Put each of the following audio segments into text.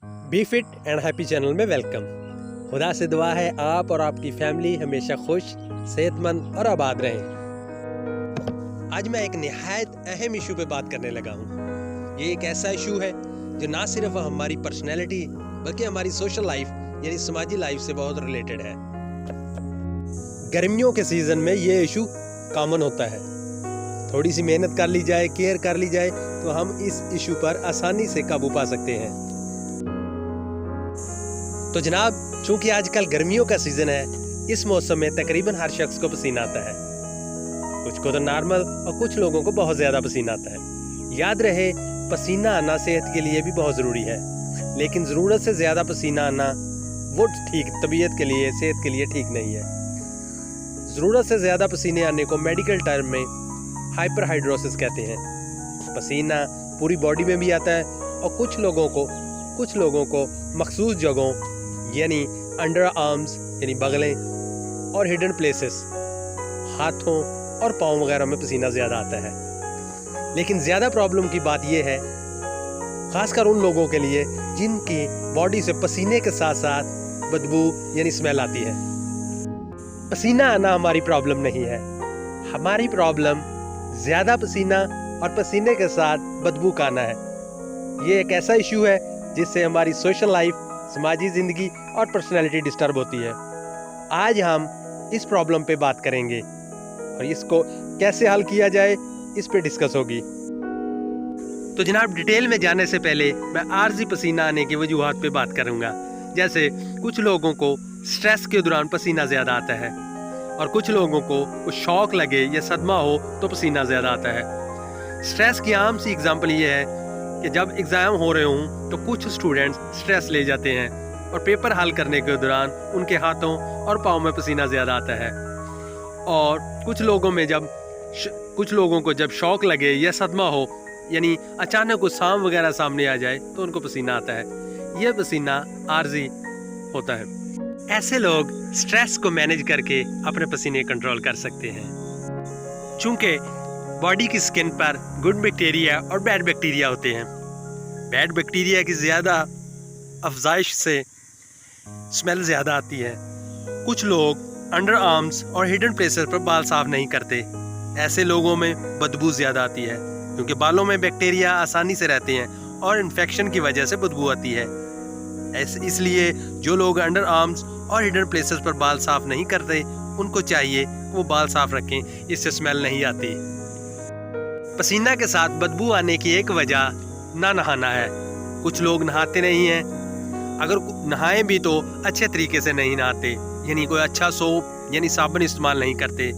B fit and happy channel में welcome. खुदा से दुआ है आप और आपकी फैमिली हमेशा खुश, सेहतमंद और आबाद रहें। आज मैं एक निहायत अहम इशू पे बात करने लगा हूँ। ये एक ऐसा इशू है जो ना सिर्फ हमारी पर्सनैलिटी बल्कि हमारी सोशल लाइफ यानी समाजी लाइफ से बहुत रिलेटेड है। गर्मियों के सीज़न में ये इशू कॉमन होता है। थोड़ी सी मेहनत कर ली जाए, केयर कर ली जाए तो हम इस इशू पर आसानी से काबू पा सकते हैं। तो जनाब, चूंकि आजकल गर्मियों का सीज़न है, इस मौसम में तकरीबन हर शख्स को पसीना आता है। कुछ को तो नॉर्मल और कुछ लोगों को बहुत ज़्यादा पसीना आता है। याद रहे, पसीना आना सेहत के लिए भी बहुत ज़रूरी है, लेकिन ज़रूरत से ज़्यादा पसीना आना वो ठीक तबीयत के लिए, सेहत के लिए ठीक नहीं है। ज़रूरत से ज़्यादा पसीने आने को मेडिकल टर्म में हाइपरहाइड्रोसिस कहते हैं। पसीना पूरी बॉडी में भी आता है और कुछ लोगों को मखसूस जगहों यानी अंडर आर्म्स यानी बगलें और हिडन प्लेसेस हाथों और पाँव वगैरह में पसीना ज़्यादा आता है। लेकिन ज़्यादा प्रॉब्लम की बात यह है, ख़ासकर उन लोगों के लिए जिनकी बॉडी से पसीने के साथ साथ बदबू यानी स्मेल आती है। पसीना आना हमारी प्रॉब्लम नहीं है, हमारी प्रॉब्लम ज़्यादा पसीना और पसीने के साथ बदबू का आना है। ये एक ऐसा इशू है जिससे हमारी सोशल लाइफ, समाजी ज़िंदगी और पर्सनैलिटी डिस्टर्ब होती है। आज हम इस प्रॉब्लम पे बात करेंगे और इसको कैसे हल किया जाए इस पे डिस्कस होगी। तो जनाब, डिटेल में जाने से पहले मैं आर्जी पसीना आने की वजूहात पे बात करूँगा। जैसे कुछ लोगों को स्ट्रेस के दौरान पसीना ज़्यादा आता है और कुछ लोगों को शौक लगे या सदमा हो तो पसीना ज़्यादा आता है। स्ट्रेस की आम सी एग्जांपल ये है कि जब एग्ज़ाम हो रहे हों तो कुछ स्टूडेंट्स स्ट्रेस ले जाते हैं और पेपर हल करने के दौरान उनके हाथों और पाँव में पसीना ज़्यादा आता है। और कुछ लोगों को जब शौक लगे या सदमा हो यानी अचानक कोई सांप वगैरह सामने आ जाए तो उनको पसीना आता है। यह पसीना आर्जी होता है। ऐसे लोग स्ट्रेस को मैनेज करके अपने पसीने कंट्रोल कर सकते हैं। चूंकि बॉडी की स्किन पर गुड बैक्टीरिया और बैड बैक्टीरिया होते हैं। बैड बैक्टीरिया की ज़्यादा अफजाइश से स्मेल ज़्यादा आती है। कुछ लोग अंडर आर्म्स और हिडन प्लेसेस पर बाल साफ नहीं करते। ऐसे लोगों में बदबू ज़्यादा आती है क्योंकि बालों में बैक्टीरिया आसानी से रहते हैं और इन्फेक्शन की वजह से बदबू आती है। इसलिए जो लोग अंडर आर्म्स और हिडन प्लेसेस पर बाल साफ नहीं करते, उनको चाहिए वो बाल साफ रखें, इससे स्मेल नहीं आती। पसीना के साथ बदबू आने की एक वजह ना नहाना है। कुछ लोग नहाते नहीं हैं, अगर नहाएं भी तो अच्छे तरीके से नहीं नहाते, यानी कोई अच्छा सोप यानी साबुन इस्तेमाल नहीं करते।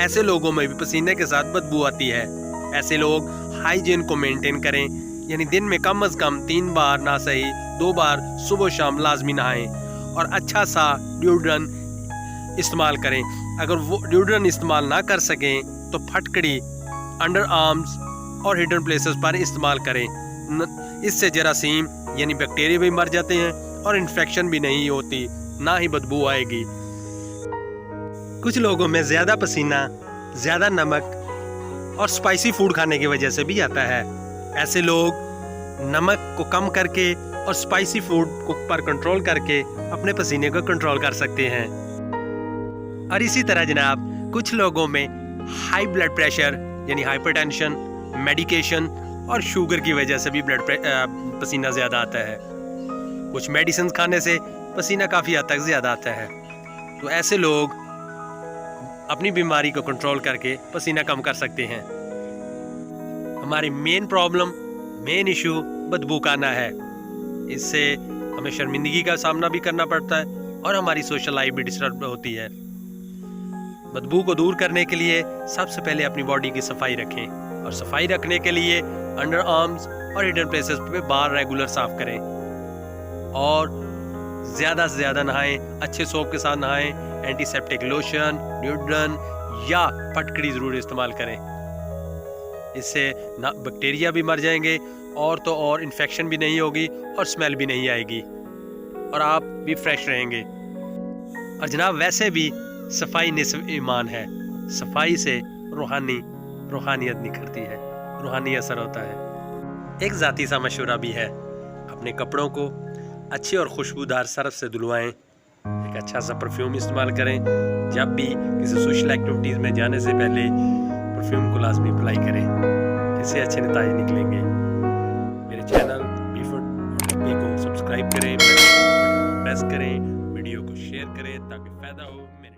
ऐसे लोगों में भी पसीने के साथ बदबू आती है। ऐसे लोग हाइजीन को मेंटेन करें, यानी दिन में कम अज़ कम 3 बार ना सही 2 बार सुबह शाम लाजमी नहाएं और अच्छा सा डिओड्रेंट इस्तेमाल करें। अगर वो डिओड्रेंट इस्तेमाल ना कर सकें तो फटकड़ी अंडर आर्म्स और हिडन प्लेसेस पर इस्तेमाल करें। इससे जरासीम यानी बैक्टीरिया भी मर जाते हैं और इन्फेक्शन भी नहीं होती, ना ही बदबू आएगी। कुछ लोगों में ज़्यादा पसीना ज़्यादा नमक और स्पाइसी फूड खाने की वजह से भी आता है। ऐसे लोग नमक को कम करके और स्पाइसी फूड को पर कंट्रोल करके अपने पसीने को कंट्रोल कर सकते हैं। और इसी तरह जनाब, कुछ लोगों में हाई ब्लड प्रेशर यानी हाइपरटेंशन, मेडिकेशन और शुगर की वजह से भी पसीना ज़्यादा आता है। कुछ मेडिसिन खाने से पसीना काफ़ी हद तक ज़्यादा आता है। तो ऐसे लोग अपनी बीमारी को कंट्रोल करके पसीना कम कर सकते हैं। हमारी मेन इशू बदबू का आना है। इससे हमें शर्मिंदगी का सामना भी करना पड़ता है और हमारी सोशल लाइफ भी डिस्टर्ब होती है। बदबू को दूर करने के लिए सबसे पहले अपनी बॉडी की सफाई रखें और सफाई रखने के लिए अंडर आर्म्स और हिडन प्लेसेस पे बाल रेगुलर साफ करें और ज़्यादा से ज़्यादा नहाएं, अच्छे सोप के साथ नहाएं, एंटीसेप्टिक लोशन, डिओड्रेंट या फटकड़ी ज़रूर इस्तेमाल करें। इससे ना बैक्टीरिया भी मर जाएंगे और तो और इन्फेक्शन भी नहीं होगी और स्मेल भी नहीं आएगी और आप भी फ्रेश रहेंगे। और जनाब, वैसे भी सफाई निस्फ ईमान है। सफाई से रूहानियत निखरती है, रूहानी असर होता है। एक ज़ाती सा मशवरा भी है, अपने कपड़ों को अच्छे और खुशबूदार सरफ से धुलवाएं। एक अच्छा सा परफ्यूम इस्तेमाल करें। जब भी किसी सोशल एक्टिविटीज़ में जाने से पहले परफ्यूम को लाजमी अप्लाई करें, इससे अच्छे नतीजे निकलेंगे। मेरे चैनल बी को सब्सक्राइब करें, बेल आइकन को प्रेस करें, वीडियो को शेयर करें ताकि फ़ायदा हो मेरे